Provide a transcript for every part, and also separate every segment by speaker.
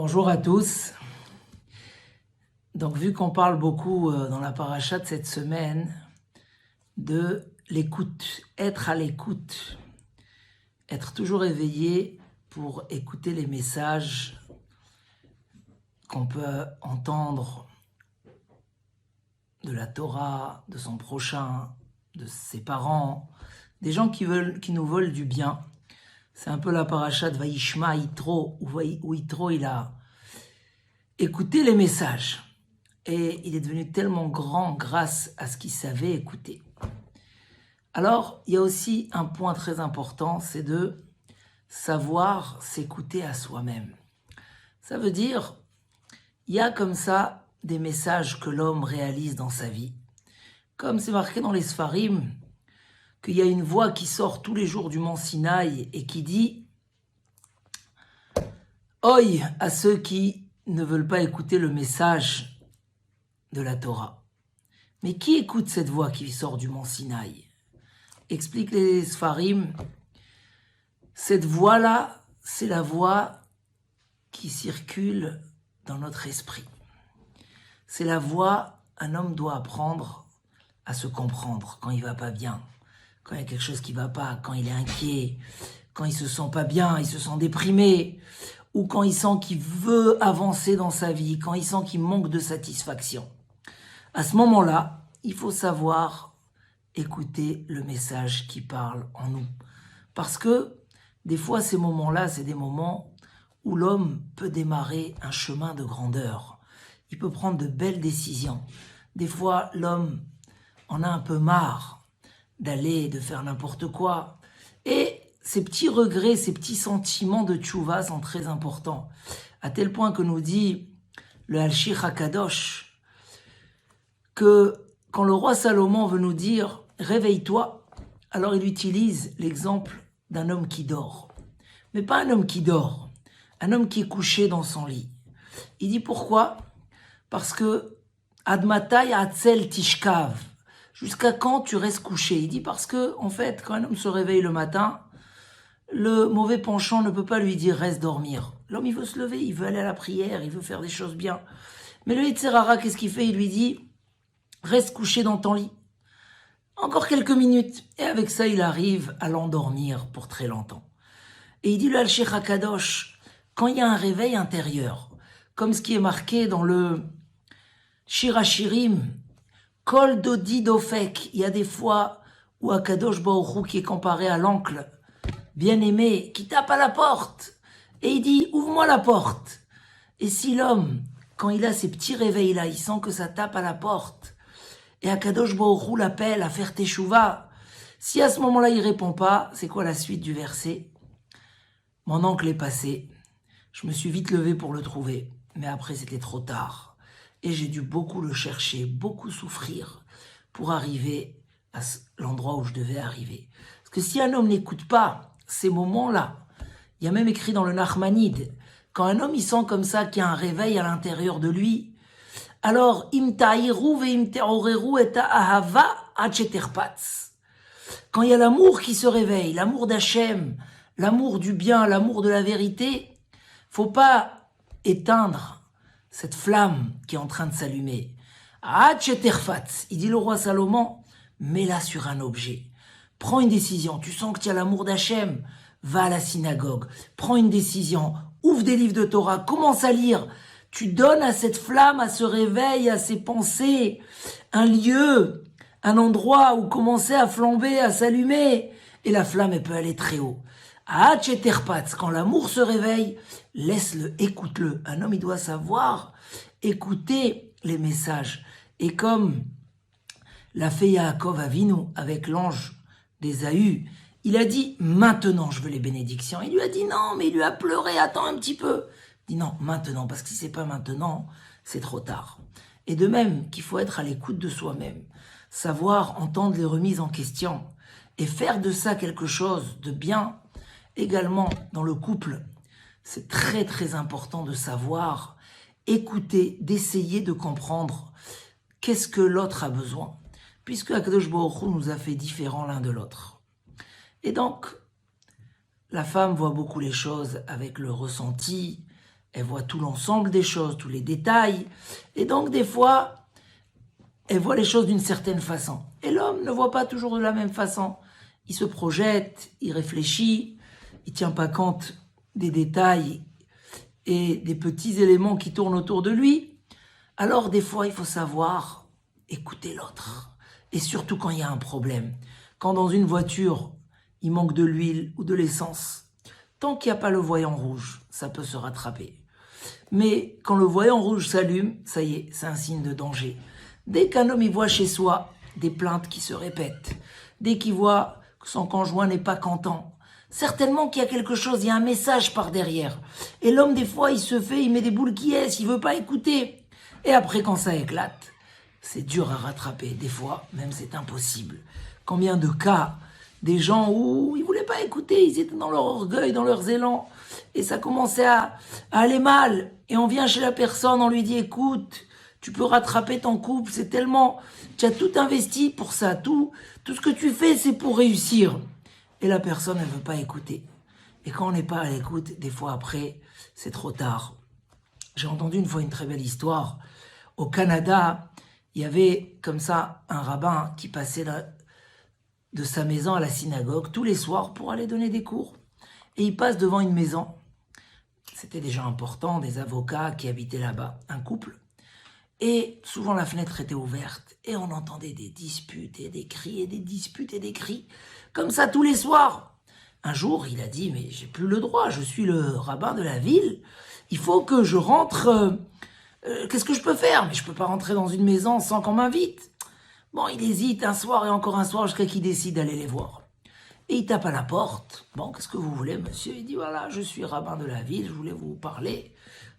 Speaker 1: Bonjour à tous. Donc, vu qu'on parle beaucoup dans la paracha de cette semaine de l'écoute, être à l'écoute, être toujours éveillé pour écouter les messages qu'on peut entendre de la Torah, de son prochain, de ses parents, des gens qui nous veulent du bien. C'est un peu la paracha de Vayishma Yitro, où Yitro il a écouté les messages. Et il est devenu tellement grand grâce à ce qu'il savait écouter. Alors, il y a aussi un point très important, c'est de savoir s'écouter à soi-même. Ça veut dire, il y a comme ça des messages que l'homme réalise dans sa vie. Comme c'est marqué dans les Sfarim, qu'il y a une voix qui sort tous les jours du mont Sinaï et qui dit « Oi » à ceux qui ne veulent pas écouter le message de la Torah. Mais qui écoute cette voix qui sort du mont Sinaï? Explique les Sfarim, cette voix-là, c'est la voix qui circule dans notre esprit. C'est la voix, un homme doit apprendre à se comprendre quand il va pas bien, quand il y a quelque chose qui va pas, quand il est inquiet, quand il se sent pas bien, il se sent déprimé, ou quand il sent qu'il veut avancer dans sa vie, quand il sent qu'il manque de satisfaction. À ce moment-là, il faut savoir écouter le message qui parle en nous. Parce que des fois, ces moments-là, c'est des moments où l'homme peut démarrer un chemin de grandeur. Il peut prendre de belles décisions. Des fois, l'homme en a un peu marre de faire n'importe quoi. Et ces petits regrets, ces petits sentiments de tchouva sont très importants. À tel point que nous dit le Halshir HaKadosh, que quand le roi Salomon veut nous dire « réveille-toi », alors il utilise l'exemple d'un homme qui dort. Mais pas un homme qui dort, un homme qui est couché dans son lit. Il dit pourquoi? Parce que « admatai atzel tishkav », jusqu'à quand tu restes couché? Il dit parce que, en fait, quand un homme se réveille le matin, le mauvais penchant ne peut pas lui dire « reste dormir ». L'homme, il veut se lever, il veut aller à la prière, il veut faire des choses bien. Mais le Yetzer Hara, qu'est-ce qu'il fait? Il lui dit « reste couché dans ton lit. Encore quelques minutes. » Et avec ça, il arrive à l'endormir pour très longtemps. Et il dit le Halshir HaKadosh, quand il y a un réveil intérieur, comme ce qui est marqué dans le Shir HaShirim, Kol Dodi Dofek, il y a des fois où HaKadosh Baruch Hu, qui est comparé à l'oncle bien-aimé, qui tape à la porte, et il dit « ouvre-moi la porte ». Et si l'homme, quand il a ces petits réveils-là, il sent que ça tape à la porte, et HaKadosh Baruch Hu l'appelle à faire teshuva, si à ce moment-là il répond pas, c'est quoi la suite du verset? Mon oncle est passé, je me suis vite levé pour le trouver, mais après c'était trop tard, et j'ai dû beaucoup le chercher, beaucoup souffrir, pour arriver à l'endroit où je devais arriver. Parce que si un homme n'écoute pas ces moments-là, il y a même écrit dans le Nachmanide, quand un homme il sent comme ça qu'il y a un réveil à l'intérieur de lui, alors, im ta'iru ve'im te'oreru et ahava acheterpatz. Quand il y a l'amour qui se réveille, l'amour d'Hachem, l'amour du bien, l'amour de la vérité, faut pas éteindre cette flamme qui est en train de s'allumer. Acheterpatz, il dit le roi Salomon, mets-la sur un objet. Prends une décision, tu sens que tu as l'amour d'Hachem, va à la synagogue, prends une décision, ouvre des livres de Torah, commence à lire. Tu donnes à cette flamme, à ce réveil, à ces pensées, un lieu, un endroit où commencer à flamber, à s'allumer. Et la flamme, elle peut aller très haut. À Hatcheterpatz, quand l'amour se réveille, laisse-le, écoute-le. Un homme, il doit savoir écouter les messages. Et comme l'a fait Yaakov Avinu avec l'ange d'Ésaü, il a dit « maintenant je veux les bénédictions ». Il lui a dit « non », mais il lui a pleuré « attends un petit peu ». Il dit « non, maintenant », parce que si c'est pas maintenant, c'est trop tard. Et de même qu'il faut être à l'écoute de soi-même, savoir entendre les remises en question et faire de ça quelque chose de bien. Également dans le couple, c'est très très important de savoir écouter, d'essayer de comprendre qu'est-ce que l'autre a besoin, puisque Akadosh Baruch Hu nous a fait différents l'un de l'autre. Et donc, la femme voit beaucoup les choses avec le ressenti, elle voit tout l'ensemble des choses, tous les détails. Et donc, des fois, elle voit les choses d'une certaine façon. Et l'homme ne voit pas toujours de la même façon. Il se projette, il réfléchit, il ne tient pas compte des détails et des petits éléments qui tournent autour de lui. Alors, des fois, il faut savoir écouter l'autre. Et surtout quand il y a un problème. Quand dans une voiture, il manque de l'huile ou de l'essence, tant qu'il n'y a pas le voyant rouge, ça peut se rattraper. Mais quand le voyant rouge s'allume, ça y est, c'est un signe de danger. Dès qu'un homme y voit chez soi des plaintes qui se répètent, dès qu'il voit que son conjoint n'est pas content, certainement qu'il y a quelque chose, il y a un message par derrière. Et l'homme, des fois, il met des boules qui est, il veut pas écouter. Et après, quand ça éclate, c'est dur à rattraper. Des fois, même c'est impossible. Combien de cas, des gens où ils voulaient pas écouter, ils étaient dans leur orgueil, dans leurs élans, et ça commençait à aller mal. Et on vient chez la personne, on lui dit, écoute, tu peux rattraper ton couple, c'est tellement, tu as tout investi pour ça, tout ce que tu fais, c'est pour réussir. Et la personne, elle veut pas écouter. Et quand on n'est pas à l'écoute, des fois après, c'est trop tard. J'ai entendu une fois une très belle histoire. Au Canada, il y avait comme ça un rabbin qui passait de sa maison à la synagogue tous les soirs pour aller donner des cours. Et il passe devant une maison. C'était des gens importants, des avocats qui habitaient là-bas, un couple. Et souvent la fenêtre était ouverte et on entendait des disputes et des cris et des disputes et des cris, comme ça tous les soirs. Un jour, il a dit, mais j'ai plus le droit, je suis le rabbin de la ville, il faut que je rentre, qu'est-ce que je peux faire? Mais je peux pas rentrer dans une maison sans qu'on m'invite. Bon, il hésite un soir et encore un soir jusqu'à qu'il décide d'aller les voir. Et il tape à la porte. Bon, qu'est-ce que vous voulez, monsieur? Il dit, voilà, je suis rabbin de la ville, je voulais vous parler.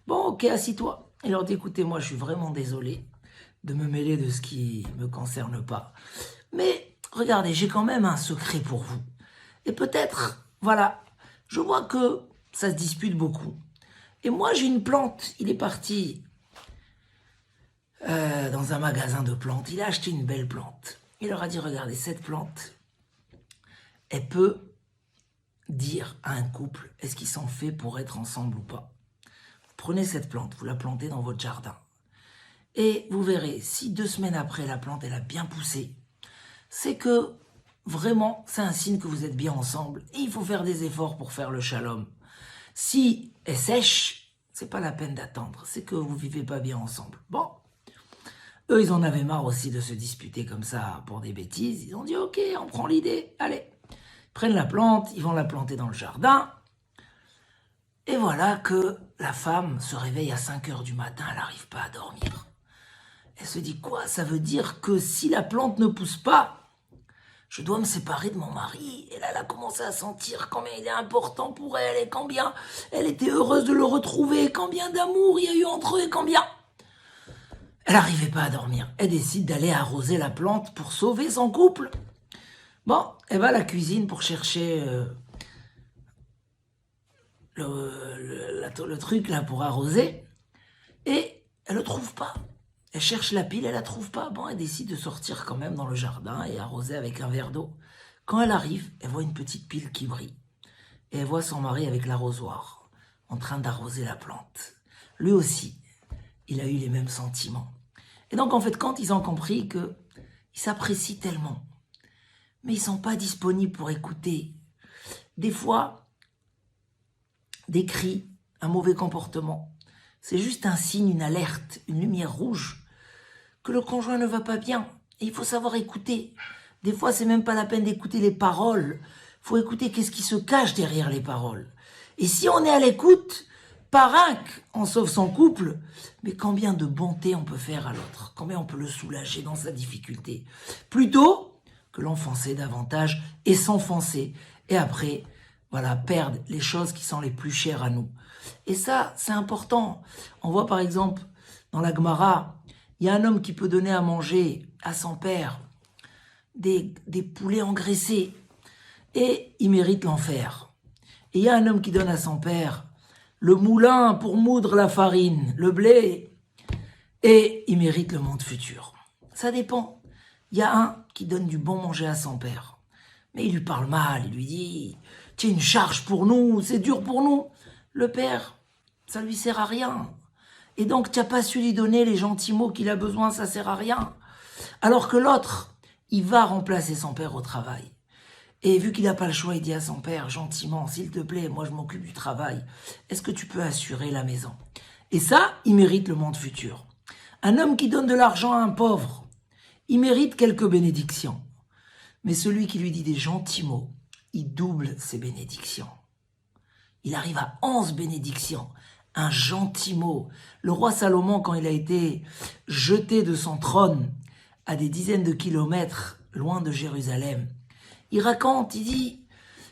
Speaker 1: Bon, ok, assis-toi. Il leur dit, écoutez, moi, je suis vraiment désolé de me mêler de ce qui me concerne pas. Mais, regardez, j'ai quand même un secret pour vous. Et peut-être, voilà, je vois que ça se dispute beaucoup. Et moi, j'ai une plante. Il est parti dans un magasin de plantes. Il a acheté une belle plante. Il leur a dit, regardez, cette plante, elle peut dire à un couple, est-ce qu'ils sont faits pour être ensemble ou pas? Prenez cette plante, vous la plantez dans votre jardin. Et vous verrez, si 2 semaines après, la plante, elle a bien poussé, c'est que vraiment, c'est un signe que vous êtes bien ensemble. Et il faut faire des efforts pour faire le shalom. Si elle sèche, c'est pas la peine d'attendre. C'est que vous vivez pas bien ensemble. Bon. Eux, ils en avaient marre aussi de se disputer comme ça pour des bêtises. Ils ont dit, ok, on prend l'idée, allez. Ils prennent la plante, ils vont la planter dans le jardin. Et voilà que la femme se réveille à 5 heures du matin, elle n'arrive pas à dormir. Elle se dit quoi? Ça veut dire que si la plante ne pousse pas, je dois me séparer de mon mari. Et là, elle a commencé à sentir combien il est important pour elle et combien elle était heureuse de le retrouver, combien d'amour il y a eu entre eux et combien... Elle n'arrivait pas à dormir. Elle décide d'aller arroser la plante pour sauver son couple. Bon, elle va à la cuisine pour chercher... le truc là pour arroser, et elle le trouve pas. Elle cherche la pile, elle la trouve pas. Bon, elle décide de sortir quand même dans le jardin et arroser avec un verre d'eau. Quand elle arrive, elle voit une petite pile qui brille. Et elle voit son mari avec l'arrosoir, en train d'arroser la plante. Lui aussi, il a eu les mêmes sentiments. Et donc en fait, quand ils ont compris qu'ils s'apprécient tellement, mais ils sont pas disponibles pour écouter, des fois, des cris, un mauvais comportement, c'est juste un signe, une alerte, une lumière rouge, que le conjoint ne va pas bien. Et il faut savoir écouter. Des fois, c'est même pas la peine d'écouter les paroles. Il faut écouter qu'est-ce qui se cache derrière les paroles. Et si on est à l'écoute, on sauve son couple, mais combien de bonté on peut faire à l'autre, combien on peut le soulager dans sa difficulté, plutôt que l'enfoncer davantage et s'enfoncer. Et après... voilà, perdre les choses qui sont les plus chères à nous. Et ça, c'est important. On voit par exemple, dans la Gemara, il y a un homme qui peut donner à manger à son père des poulets engraissés, et il mérite l'enfer. Et il y a un homme qui donne à son père le moulin pour moudre la farine, le blé, et il mérite le monde futur. Ça dépend. Il y a un qui donne du bon manger à son père, mais il lui parle mal, il lui dit... tu es une charge pour nous, c'est dur pour nous. Le père, ça lui sert à rien. Et donc, tu n'as pas su lui donner les gentils mots qu'il a besoin, ça sert à rien. Alors que l'autre, il va remplacer son père au travail. Et vu qu'il n'a pas le choix, il dit à son père, gentiment, s'il te plaît, moi je m'occupe du travail, est-ce que tu peux assurer la maison? Et ça, il mérite le monde futur. Un homme qui donne de l'argent à un pauvre, il mérite quelques bénédictions. Mais celui qui lui dit des gentils mots, il double ses bénédictions. Il arrive à 11 bénédictions, un gentil mot. Le roi Salomon, quand il a été jeté de son trône à des dizaines de kilomètres loin de Jérusalem, il raconte, il dit,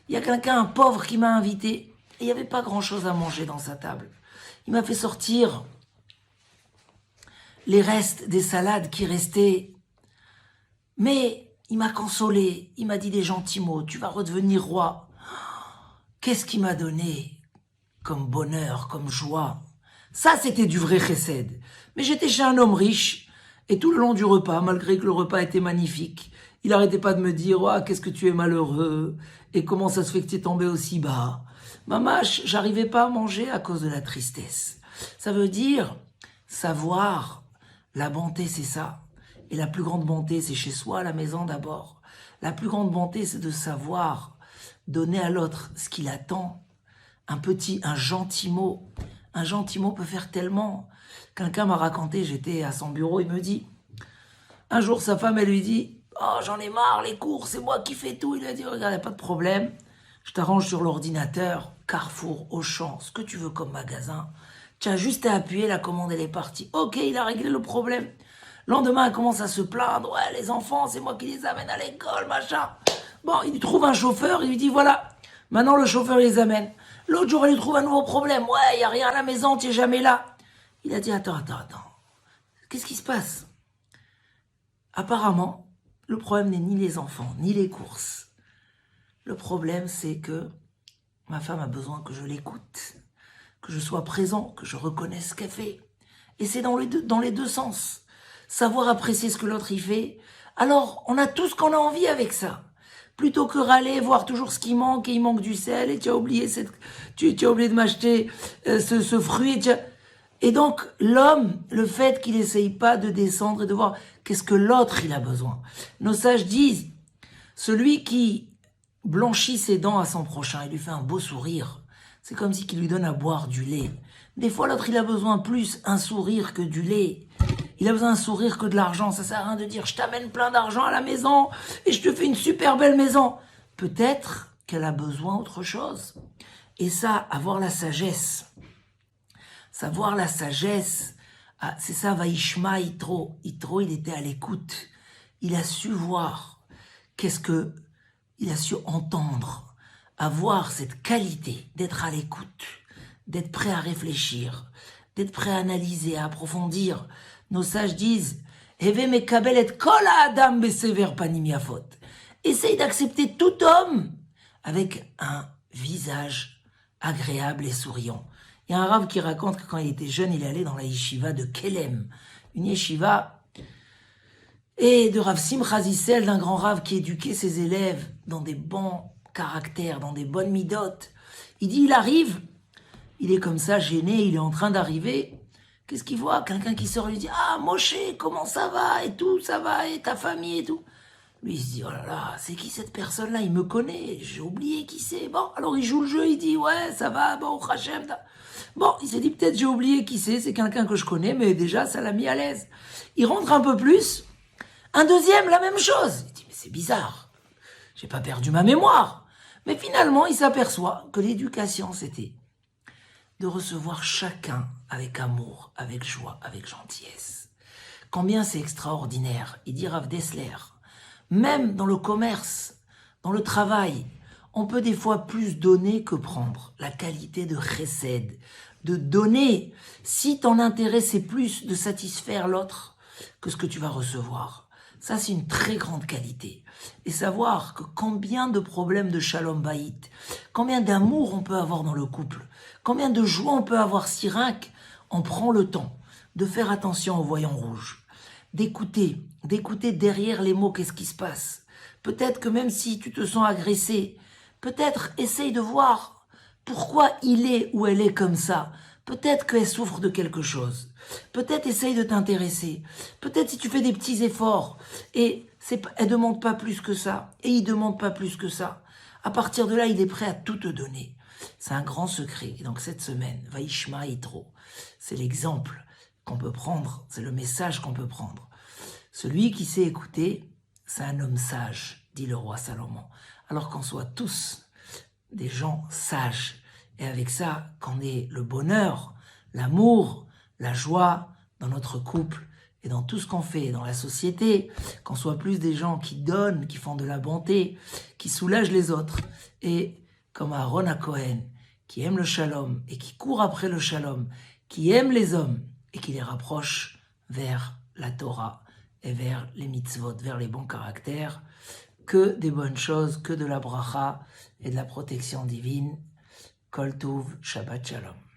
Speaker 1: il y a quelqu'un, un pauvre qui m'a invité, et il n'y avait pas grand-chose à manger dans sa table. Il m'a fait sortir les restes des salades qui restaient, mais il m'a consolé, il m'a dit des gentils mots, tu vas redevenir roi. Qu'est-ce qu'il m'a donné comme bonheur, comme joie? Ça, c'était du vrai chesed. Mais j'étais chez un homme riche, et tout le long du repas, malgré que le repas était magnifique, il n'arrêtait pas de me dire « Oh, qu'est-ce que tu es malheureux et comment ça se fait que tu es tombé aussi bas ?» Mamache, j'arrivais pas à manger à cause de la tristesse. Ça veut dire savoir, la bonté c'est ça. Et la plus grande bonté c'est chez soi, à la maison d'abord. La plus grande bonté c'est de savoir donner à l'autre ce qu'il attend. Un gentil mot. Un gentil mot peut faire tellement. Quelqu'un m'a raconté, j'étais à son bureau, il me dit, un jour sa femme elle lui dit, oh, j'en ai marre, les cours, c'est moi qui fais tout. Il a dit, regarde, pas de problème. Je t'arrange sur l'ordinateur, Carrefour, Auchan, ce que tu veux comme magasin. Tu as juste à appuyer, la commande, elle est partie. Ok, il a réglé le problème. Lendemain, elle commence à se plaindre. Ouais, les enfants, c'est moi qui les amène à l'école, machin. Bon, il lui trouve un chauffeur, il lui dit, voilà, maintenant le chauffeur les amène. L'autre jour, il lui trouve un nouveau problème. Ouais, il n'y a rien à la maison, tu n'es jamais là. Il a dit, attends. Qu'est-ce qui se passe? Apparemment, le problème n'est ni les enfants, ni les courses. Le problème, c'est que ma femme a besoin que je l'écoute, que je sois présent, que je reconnaisse ce qu'elle fait. Et c'est dans les deux sens. Savoir apprécier ce que l'autre y fait. Alors, on a tout ce qu'on a envie avec ça. Plutôt que râler, voir toujours ce qui manque, et il manque du sel, et tu as oublié de m'acheter ce fruit. Et donc, l'homme, le fait qu'il n'essaye pas de descendre et de voir qu'est-ce que l'autre il a besoin. Nos sages disent, celui qui blanchit ses dents à son prochain, il lui fait un beau sourire, c'est comme si qu'il lui donne à boire du lait. Des fois, l'autre, il a besoin plus un sourire que du lait. Il a besoin d'un sourire que de l'argent. Ça sert à rien de dire, je t'amène plein d'argent à la maison et je te fais une super belle maison. Peut-être qu'elle a besoin d'autre chose. Et ça, avoir la sagesse. Savoir la sagesse, c'est ça, Vaishma Yitro. Yitro, il était à l'écoute. Il a su voir il a su entendre, avoir cette qualité d'être à l'écoute, d'être prêt à réfléchir, d'être prêt à analyser, à approfondir. Nos sages disent, Heve mekabel et kol ha'adam besever panim yafot. Essaye d'accepter tout homme avec un visage agréable et souriant. Il y a un rave qui raconte que quand il était jeune, il allait dans la yeshiva de Kelem, une yeshiva et de Rav Simcha Zissel, d'un grand rave qui éduquait ses élèves dans des bons caractères, dans des bonnes midotes. Il dit, il arrive, il est comme ça, gêné, il est en train d'arriver. Qu'est-ce qu'il voit? Quelqu'un qui sort et lui dit, ah, Moshe, comment ça va? Et tout, ça va, et ta famille et tout. Lui, il se dit, oh là là, c'est qui cette personne-là? Il me connaît, j'ai oublié qui c'est. Bon, alors il joue le jeu, il dit, ouais, ça va, bon, Hachem. Bon, il s'est dit, peut-être j'ai oublié qui c'est quelqu'un que je connais, mais déjà, ça l'a mis à l'aise. Il rentre un peu plus. Un deuxième, la même chose. Il dit, mais c'est bizarre. J'ai pas perdu ma mémoire. Mais finalement, il s'aperçoit que l'éducation, c'était de recevoir chacun avec amour, avec joie, avec gentillesse. Combien c'est extraordinaire. Il dit Rav Dessler, même dans le commerce, dans le travail, on peut des fois plus donner que prendre. La qualité de chesed, de donner. Si ton intérêt, c'est plus de satisfaire l'autre que ce que tu vas recevoir. Ça, c'est une très grande qualité. Et savoir que combien de problèmes de shalom bayit, combien d'amour on peut avoir dans le couple, combien de joie on peut avoir si rien on prend le temps de faire attention aux voyants rouges, d'écouter derrière les mots qu'est-ce qui se passe. Peut-être que même si tu te sens agressé, peut-être essaye de voir pourquoi il est ou elle est comme ça. Peut-être qu'elle souffre de quelque chose. Peut-être essaye de t'intéresser. Peut-être si tu fais des petits efforts. Et elle ne demande pas plus que ça. Et il ne demande pas plus que ça. À partir de là, il est prêt à tout te donner. C'est un grand secret. Et donc cette semaine, Vaishma Yitro, c'est l'exemple qu'on peut prendre. C'est le message qu'on peut prendre. Celui qui sait écouter, c'est un homme sage, dit le roi Salomon. Alors qu'on soit tous des gens sages. Et avec ça, qu'on ait le bonheur, l'amour, la joie dans notre couple et dans tout ce qu'on fait dans la société, qu'on soit plus des gens qui donnent, qui font de la bonté, qui soulagent les autres. Et comme Aaron à Cohen, qui aime le shalom et qui court après le shalom, qui aime les hommes et qui les rapproche vers la Torah et vers les mitzvot, vers les bons caractères, que des bonnes choses, que de la bracha et de la protection divine. Kol Tov, Shabbat Shalom.